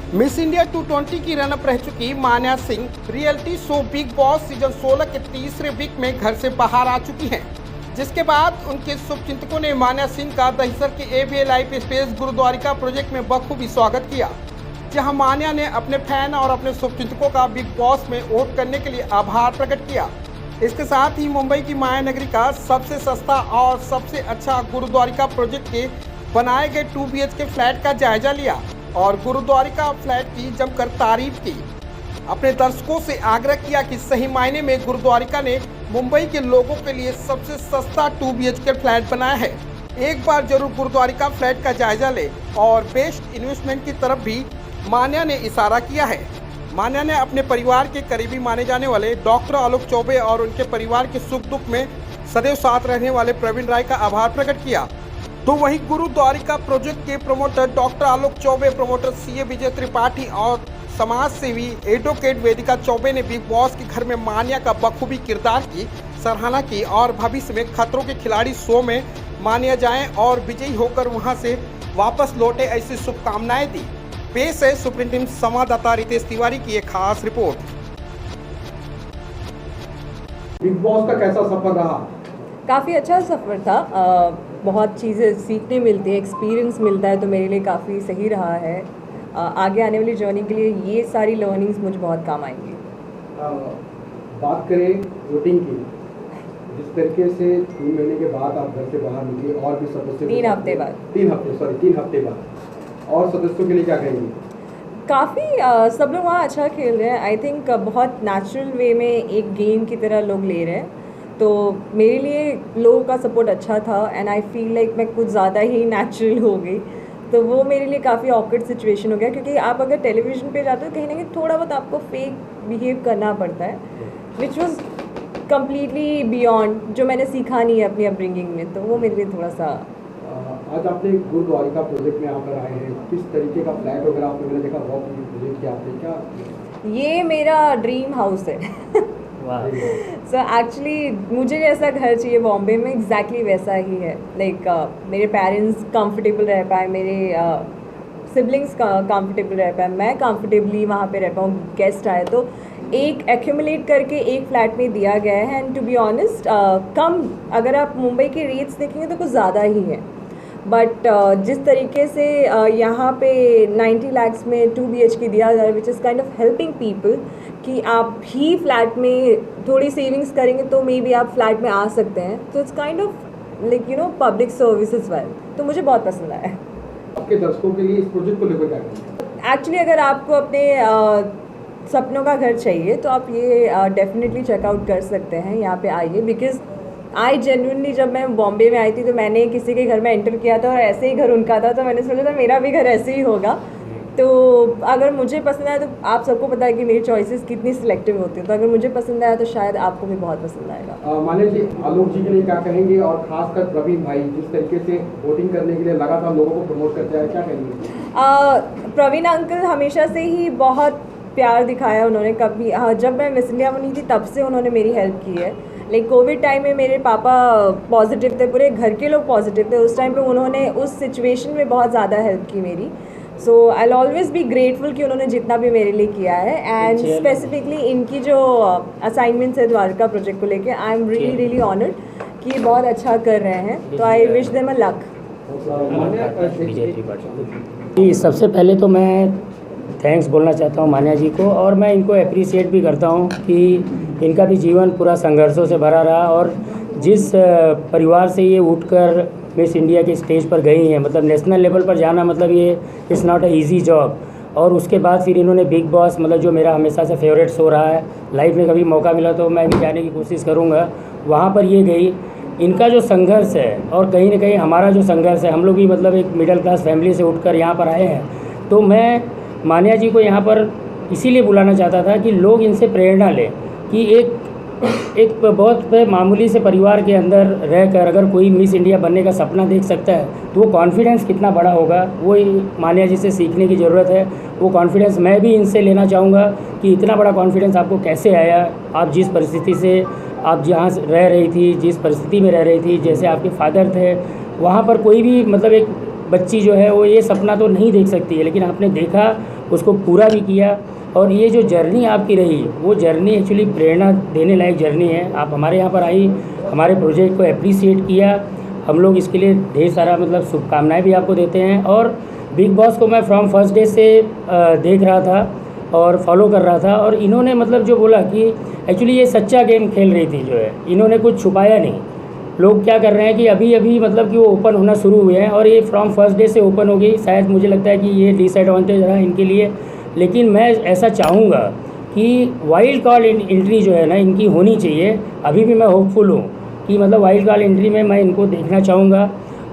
Miss India 220 की runner up रह चुकी Manya Singh reality show Big Boss season 16 के तीसरे वीक में घर से बाहर आ चुकी हैं, जिसके बाद उनके शुभचिंतकों ने मान्या सिंह का दहिसर के एवीए लाइफ स्पेस गुरुद्वारिका प्रोजेक्ट में बखूबी स्वागत किया, जहां मान्या ने अपने फैन और अपने शुभचिंतकों का बिग बॉस में वोट करने के लिए आभार प्रकट किया। इसके साथ ही मुंबई की माया नगरी का सबसे सस्ता और सबसे अच्छा गुरुद्वारिका प्रोजेक्ट के बनाए गए 2 BHK फ्लैट का जायजा लिया और गुरुद्वारिका फ्लैट की जमकर तारीफ की। अपने दर्शकों से आग्रह किया कि सही मायने में गुरुद्वारिका ने मुंबई के लोगों के लिए सबसे सस्ता 2 BHK फ्लैट बनाया है। एक बार जरूर गुरुद्वारिका फ्लैट का जायजा ले और बेस्ट इन्वेस्टमेंट की तरफ भी मान्या ने इशारा किया है। मान्या ने अपने परिवार के करीबी माने जाने वाले डॉक्टर आलोक चौबे और उनके परिवार के सुख दुख में सदैव साथ रहने वाले प्रवीण राय का आभार प्रकट किया। तो वहीं गुरुद्वारिका प्रोजेक्ट के प्रमोटर डॉक्टर आलोक चौबे, प्रमोटर CA विजय त्रिपाठी और समाज सेवी एडवोकेट वेदिका चौबे ने बिग बॉस के घर में मान्या का बखूबी किरदार की सराहना की और भविष्य में खतरों के खिलाड़ी शो में मान्या जाएं और विजयी होकर वहां से वापस लौटे ऐसी शुभकामनाएं दी। पेश है सुप्रीम संवाददाता रितेश तिवारी की एक खास रिपोर्ट। बिग बॉस का कैसा सफर रहा? काफ़ी अच्छा सफ़र था। बहुत चीज़ें सीखने मिलती है, एक्सपीरियंस मिलता है, तो मेरे लिए काफ़ी सही रहा है। आगे आने वाली जर्नी के लिए ये सारी लर्निंग्स मुझे बहुत काम आएंगी। बात करें वोटिंग की, जिस तरीके से 3 महीने के बाद आप घर से बाहर निकले और भी सदस्य 3 हफ्ते बाद 3 हफ्ते बाद और सदस्यों के लिए क्या कहेंगे? काफ़ी सब लोग वहाँ अच्छा खेल रहे हैं। आई थिंक बहुत नेचुरल वे में एक गेम की तरह लोग ले रहे हैं, तो मेरे लिए लोगों का सपोर्ट अच्छा था एंड आई फील लाइक मैं कुछ ज़्यादा ही नेचुरल हो गई, तो वो मेरे लिए काफ़ी ऑकवर्ड सिचुएशन हो गया, क्योंकि आप अगर टेलीविज़न पे जाते हो कहीं ना कहीं थोड़ा बहुत आपको फेक बिहेव करना पड़ता है, विच वॉज कम्प्लीटली बियॉन्ड जो मैंने सीखा नहीं है अपनी अपब्रिंगिंग में, तो वो मेरे लिए थोड़ा सा। आज आपने गुरुद्वारिका प्रोजेक्ट में यहाँ पर आए हैं, किस तरीके का फ्लैट वगैरह आपने मैंने देखा बहुत प्रोजेक्ट किया आपने, क्या ये मेरा ड्रीम हाउस है। सो एक्चुअली मुझे जैसा घर चाहिए बॉम्बे में एग्जैक्टली वैसा ही है। लाइक मेरे पेरेंट्स कंफर्टेबल रह पाए, मेरे सिबलिंग्स कंफर्टेबल रह पाए, मैं कंफर्टेबली वहाँ पे रह पाऊँ, गेस्ट आए तो एक एक्यूमुलेट करके एक फ्लैट में दिया गया है। एंड टू बी ऑनेस्ट कम, अगर आप मुंबई के रेट्स देखेंगे तो कुछ ज़्यादा ही है, बट जिस तरीके से यहाँ पे 90 lakhs में 2 BHK दिया जा रहा है, which is kind of helping people कि आप ही फ्लैट में थोड़ी सेविंग्स करेंगे तो मे बी आप फ्लैट में आ सकते हैं, तो it's kind of like you know public service is well, तो मुझे बहुत पसंद आया। आपके दर्शकों के लिए इस प्रोजेक्ट को लेकर क्या करेंगे? एक्चुअली अगर आपको अपने सपनों का घर चाहिए तो आप ये डेफिनेटली चेकआउट कर सकते हैं, यहाँ पे आइए, बिकॉज आई जेन्युइनली जब मैं बॉम्बे में आई थी तो मैंने किसी के घर में एंटर किया था और ऐसे ही घर उनका था, तो मैंने सोचा था मेरा भी घर ऐसे ही होगा। तो अगर मुझे पसंद आया, तो आप सबको पता है कि मेरी चॉइसेस कितनी सिलेक्टिव होती हैं, तो अगर मुझे पसंद आया तो शायद आपको भी बहुत पसंद आएगा। मान्या जी, आलोक जी के लिए क्या कहेंगे और खासकर प्रवीण भाई जिस तरीके से वोटिंग करने के लिए लगातार लोगों को प्रमोट करते हैं, क्या कहेंगे? प्रवीण अंकल हमेशा से ही बहुत प्यार दिखाया उन्होंने। कभी जब मैं मिस इंडिया बनी थी तब से उन्होंने मेरी हेल्प की है। लाइक कोविड टाइम में मेरे पापा पॉजिटिव थे, पूरे घर के लोग पॉजिटिव थे, उस टाइम पे उन्होंने उस सिचुएशन में बहुत ज़्यादा हेल्प की मेरी। So I will always be grateful कि उन्होंने जितना भी मेरे लिए किया है। एंड स्पेसिफिकली इनकी जो असाइनमेंट्स है द्वारका प्रोजेक्ट को लेके, आई एम रियली ऑनर्ड कि ये बहुत अच्छा कर रहे हैं, तो I wish them a luck. सबसे पहले तो मैं थैंक्स बोलना चाहता हूँ मान्या जी को, और मैं इनको अप्रिशिएट भी करता हूँ कि इनका भी जीवन पूरा संघर्षों से भरा रहा, और जिस परिवार से ये उठकर मिस इंडिया के स्टेज पर गई हैं, मतलब नेशनल लेवल पर जाना, मतलब ये it's not a easy job. और उसके बाद फिर इन्होंने बिग बॉस, मतलब जो मेरा हमेशा से फेवरेट शो रहा है, लाइफ में कभी मौका मिला तो मैं भी जाने की कोशिश करूँगा, वहाँ पर ये गई। इनका जो संघर्ष है और कहीं ना कहीं हमारा जो संघर्ष है, हम लोग भी मतलब एक मिडिल क्लास फैमिली से उठकर यहाँ पर आए हैं, तो मैं मान्या जी को यहाँ पर इसीलिए बुलाना चाहता था कि लोग इनसे प्रेरणा लें कि एक बहुत मामूली से परिवार के अंदर रहकर अगर कोई मिस इंडिया बनने का सपना देख सकता है तो वो कॉन्फिडेंस कितना बड़ा होगा, वो मान्या जी से सीखने की ज़रूरत है। वो कॉन्फिडेंस मैं भी इनसे लेना चाहूँगा कि इतना बड़ा कॉन्फिडेंस आपको कैसे आया, आप जिस परिस्थिति से आप जहाँ रह रही थी, जिस परिस्थिति में रह रही थी, जैसे आपके फादर थे, वहाँ पर कोई भी मतलब एक बच्ची जो है वो ये सपना तो नहीं देख सकती है, लेकिन आपने देखा, उसको पूरा भी किया। और ये जो जर्नी आपकी रही, वो जर्नी एक्चुअली प्रेरणा देने लायक जर्नी है। आप हमारे यहाँ पर आई, हमारे प्रोजेक्ट को अप्रिसिएट किया, हम लोग इसके लिए ढेर सारा मतलब शुभकामनाएँ भी आपको देते हैं। और बिग बॉस को मैं फ्रॉम फर्स्ट डे से देख रहा था और फॉलो कर रहा था, और इन्होंने मतलब जो बोला कि एक्चुअली ये सच्चा गेम खेल रही थी, जो है इन्होंने कुछ छुपाया नहीं। लोग क्या कर रहे हैं कि अभी अभी मतलब कि वो ओपन होना शुरू हुए हैं, और ये फ्रॉम फर्स्ट डे से ओपन हो गई। शायद मुझे लगता है कि ये डिसएडवांटेज रहा इनके लिए, लेकिन मैं ऐसा चाहूँगा कि वाइल्ड कार्ड एंट्री जो है ना इनकी होनी चाहिए। अभी भी मैं होपफुल हूँ कि मतलब वाइल्ड कार्ड एंट्री में मैं इनको देखना चाहूँगा।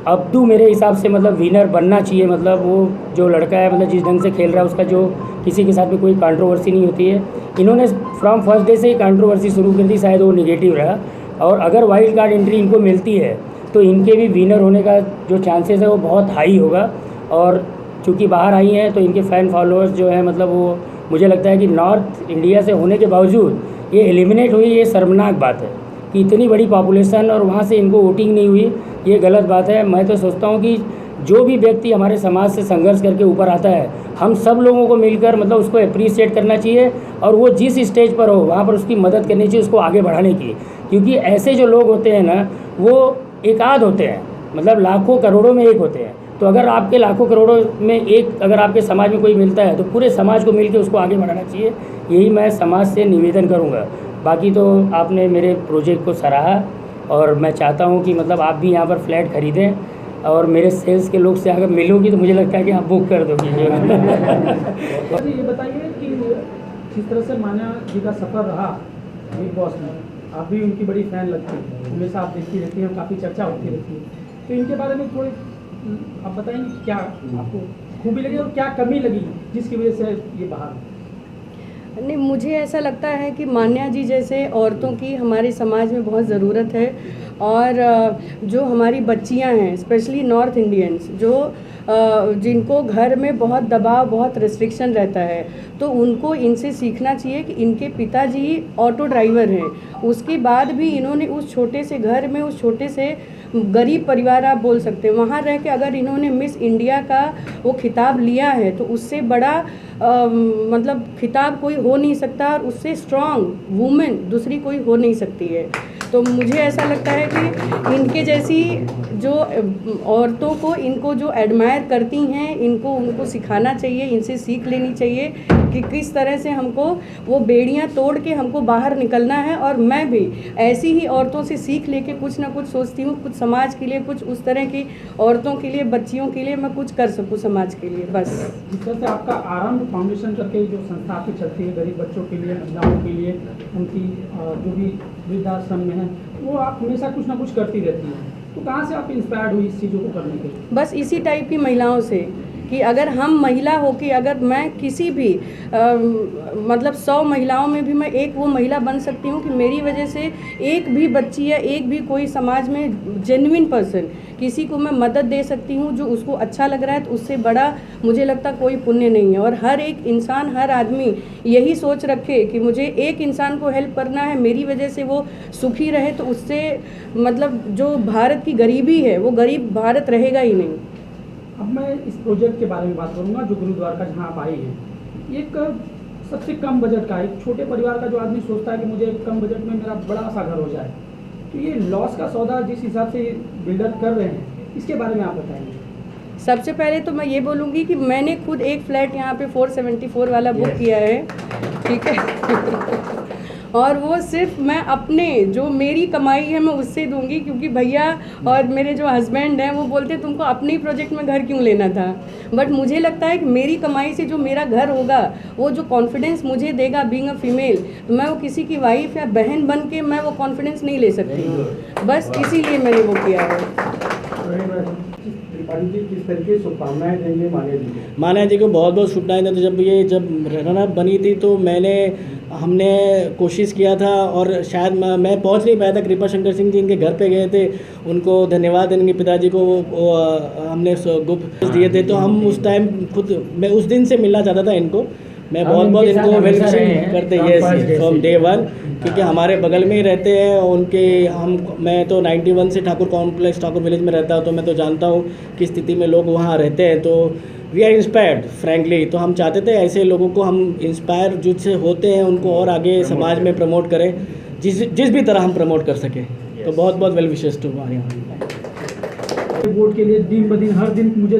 अब्दू मेरे हिसाब से मतलब विनर बनना चाहिए। मतलब वो जो लड़का है, मतलब जिस ढंग से खेल रहा है, उसका जो किसी के साथ में कोई कंट्रोवर्सी नहीं होती है। इन्होंने फ्रॉम फर्स्ट डे से ही कंट्रोवर्सी शुरू कर दी, शायद वो निगेटिव रहा। और अगर वाइल्ड कार्ड एंट्री इनको मिलती है तो इनके भी विनर होने का जो चांसेस है वो बहुत हाई होगा। और चूँकि बाहर आई हैं तो इनके फ़ैन फॉलोअर्स जो है मतलब वो, मुझे लगता है कि नॉर्थ इंडिया से होने के बावजूद ये एलिमिनेट हुई, ये शर्मनाक बात है कि इतनी बड़ी पॉपुलेशन और वहाँ से इनको वोटिंग नहीं हुई, ये गलत बात है। मैं तो सोचता हूँ कि जो भी व्यक्ति हमारे समाज से संघर्ष करके ऊपर आता है, हम सब लोगों को मिलकर मतलब उसको अप्रिशिएट करना चाहिए, और वो जिस स्टेज पर हो वहाँ पर उसकी मदद करनी चाहिए, उसको आगे बढ़ाने की। क्योंकि ऐसे जो लोग होते हैं ना, वो एकाध होते हैं, मतलब लाखों करोड़ों में एक होते हैं। तो अगर आपके लाखों करोड़ों में एक अगर आपके समाज में कोई मिलता है तो पूरे समाज को मिलकर उसको आगे बढ़ाना चाहिए। यही मैं समाज से निवेदन करूँगा। बाकी तो आपने मेरे प्रोजेक्ट को सराहा, और मैं चाहता हूँ कि मतलब आप भी यहाँ पर फ्लैट खरीदें, और मेरे सेल्स के लोग से अगर मिलूँगी तो मुझे लगता है कि आप बुक कर दोगे। ये बताइए कि जिस तरह से मान्या जी का सफ़र रहा बिग बॉस में, आप भी उनकी बड़ी फ़ैन लगती है, हमेशा आप देखती रहती हैं, काफ़ी चर्चा होती रहती है, तो इनके बारे में थोड़ी आप बताएंगे क्या आपको खूबी लगी और क्या कमी लगी जिसकी वजह से ये बाहर? नहीं, मुझे ऐसा लगता है कि मान्या जी जैसे औरतों की हमारे समाज में बहुत ज़रूरत है। और जो हमारी बच्चियां हैं, स्पेशली नॉर्थ इंडियंस, जो जिनको घर में बहुत दबाव, बहुत रिस्ट्रिक्शन रहता है, तो उनको इनसे सीखना चाहिए कि इनके पिताजी ऑटो ड्राइवर हैं, उसके बाद भी इन्होंने उस छोटे से घर में, उस छोटे से गरीब परिवार आप बोल सकते हैं, वहाँ रह के अगर इन्होंने मिस इंडिया का वो खिताब लिया है तो उससे बड़ा मतलब खिताब कोई हो नहीं सकता, और उससे स्ट्रॉन्ग वुमेन दूसरी कोई हो नहीं सकती है। तो मुझे ऐसा लगता है कि इनके जैसी जो औरतों को, इनको जो एडमायर करती हैं, उनको सिखाना चाहिए, इनसे सीख लेनी चाहिए कि किस तरह से हमको वो बेड़ियां तोड़ के हमको बाहर निकलना है। और मैं भी ऐसी ही औरतों से सीख लेके कुछ ना कुछ सोचती हूँ, कुछ समाज के लिए, कुछ उस तरह की औरतों के लिए, बच्चियों के लिए मैं कुछ कर सकूँ समाज के लिए, बस। जिस तरह से आपका आरंभ फाउंडेशन करके जो संस्था आपकी चलती है गरीब बच्चों के लिए, महिलाओं के लिए, उनकी जो भी वृद्धाश्रम में है, वो आप हमेशा कुछ ना कुछ करती रहती हैं, तो कहाँ से आप इंस्पायर्ड हुई इस चीज़ों को करने के लिए? बस इसी टाइप की महिलाओं से, कि अगर हम महिला हो कि अगर मैं किसी भी मतलब 100 महिलाओं में भी मैं एक वो महिला बन सकती हूँ कि मेरी वजह से एक भी बच्ची या एक भी कोई समाज में जेन्युइन पर्सन किसी को मैं मदद दे सकती हूँ जो उसको अच्छा लग रहा है, तो उससे बड़ा मुझे लगता कोई पुण्य नहीं है। और हर एक इंसान, हर आदमी यही सोच रखे कि मुझे एक इंसान को हेल्प करना है, मेरी वजह से वो सुखी रहे, तो उससे मतलब जो भारत की गरीबी है वो गरीब भारत रहेगा ही नहीं। अब मैं इस प्रोजेक्ट के बारे में बात करूंगा जो गुरुद्वारा जहाँ आप आई हैं। एक सबसे कम बजट का, एक छोटे परिवार का जो आदमी सोचता है कि मुझे कम बजट में मेरा बड़ा सा घर हो जाए, तो ये लॉस का सौदा जिस हिसाब से बिल्डर कर रहे हैं, इसके बारे में आप बताएंगे। सबसे पहले तो मैं ये बोलूँगी कि मैंने खुद एक फ्लैट यहाँ पे 474 वाला बुक किया है, ठीक है। और वो सिर्फ मैं अपने जो मेरी कमाई है मैं उससे दूंगी, क्योंकि भैया और मेरे जो हस्बैंड हैं वो बोलते तुमको अपने ही प्रोजेक्ट में घर क्यों लेना था। बट मुझे लगता है कि मेरी कमाई से जो मेरा घर होगा, वो जो कॉन्फिडेंस मुझे देगा बीइंग अ फीमेल, तो मैं वो किसी की वाइफ या बहन बन के मैं वो कॉन्फिडेंस नहीं ले सकती हूँ। बस इसीलिए मैंने वो किया है। किस तरीके शुभकामनाएं देंगे मान्या जी को? मान्या जी को बहुत बहुत शुभकामनाएं देते। जब रनर बनी थी तो हमने कोशिश किया था, और शायद मैं पहुंच नहीं पाया था। कृपा शंकर सिंह जी इनके घर पे गए थे, उनको धन्यवाद इनके पिताजी को हमने गुप्त दिए थे। तो हम उस टाइम खुद, मैं उस दिन से मिलना चाहता था इनको, मैं हम बहुत बहुत इनके साथ इनको हमेशा रहे वेलकम हैं करते from हैं first day फ्रॉम से। डे वन, क्योंकि हमारे बगल में ही रहते हैं उनके। मैं तो 91 से ठाकुर कॉम्प्लेक्स ठाकुर विलेज में रहता हूँ, तो मैं तो जानता हूँ किस स्थिति में लोग वहाँ रहते हैं। तो वी आर इंस्पायर्ड फ्रैंकली। तो हम चाहते थे ऐसे लोगों को हम इंस्पायर जिससे होते हैं उनको और आगे समाज में प्रमोट करें, जिस भी तरह हम प्रमोट कर सकें। तो बहुत बहुत वेल विशेस टू हमारे यहाँ। वोट के लिए दिन ब दिन हर दिन मुझे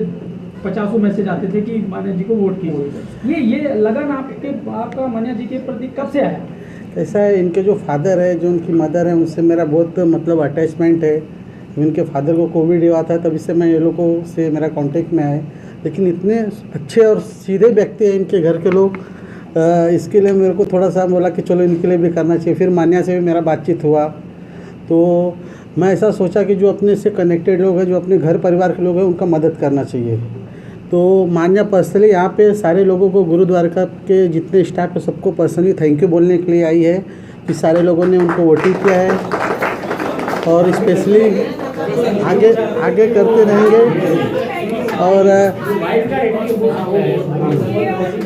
50 मैसेज आते थे कि मान्या जी को वोट कीजिए। ये लगन आपका मान्या जी के प्रति कब से आया? ऐसा है, इनके जो फादर है, जो उनकी मदर है, उनसे मेरा बहुत मतलब अटैचमेंट है। इनके फादर को कोविड हुआ था, तभी से मैं ये लोगों से मेरा कांटेक्ट में आए। लेकिन इतने अच्छे और सीधे व्यक्ति हैं इनके घर के लोग, इसके लिए मेरे को थोड़ा सा बोला कि चलो इनके लिए भी करना चाहिए। फिर मान्या से भी मेरा बातचीत हुआ, तो मैं ऐसा सोचा कि जो अपने से कनेक्टेड लोग हैं, जो अपने घर परिवार के लोग हैं, उनका मदद करना चाहिए। तो मान्या पर्सनली यहाँ पे सारे लोगों को, गुरुद्वारा के जितने स्टाफ है सबको पर्सनली थैंक यू बोलने के लिए आई है कि सारे लोगों ने उनको वोटिंग किया है, और स्पेशली आगे करते रहेंगे।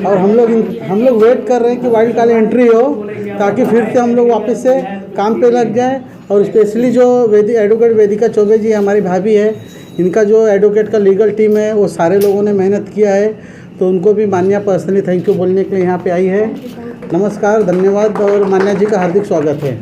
और हम लोग वेट कर रहे हैं कि वाइल्ड कार्ड एंट्री हो, ताकि फिर से हम लोग वापस से काम पे लग जाएं। और स्पेशली जो एडवोकेट वेदिका चौबे जी हमारी भाभी है, इनका जो एडवोकेट का लीगल टीम है, वो सारे लोगों ने मेहनत किया है। तो उनको भी मान्या पर्सनली थैंक यू बोलने के लिए यहाँ पे आई है। नमस्कार, धन्यवाद, और मान्या जी का हार्दिक स्वागत है।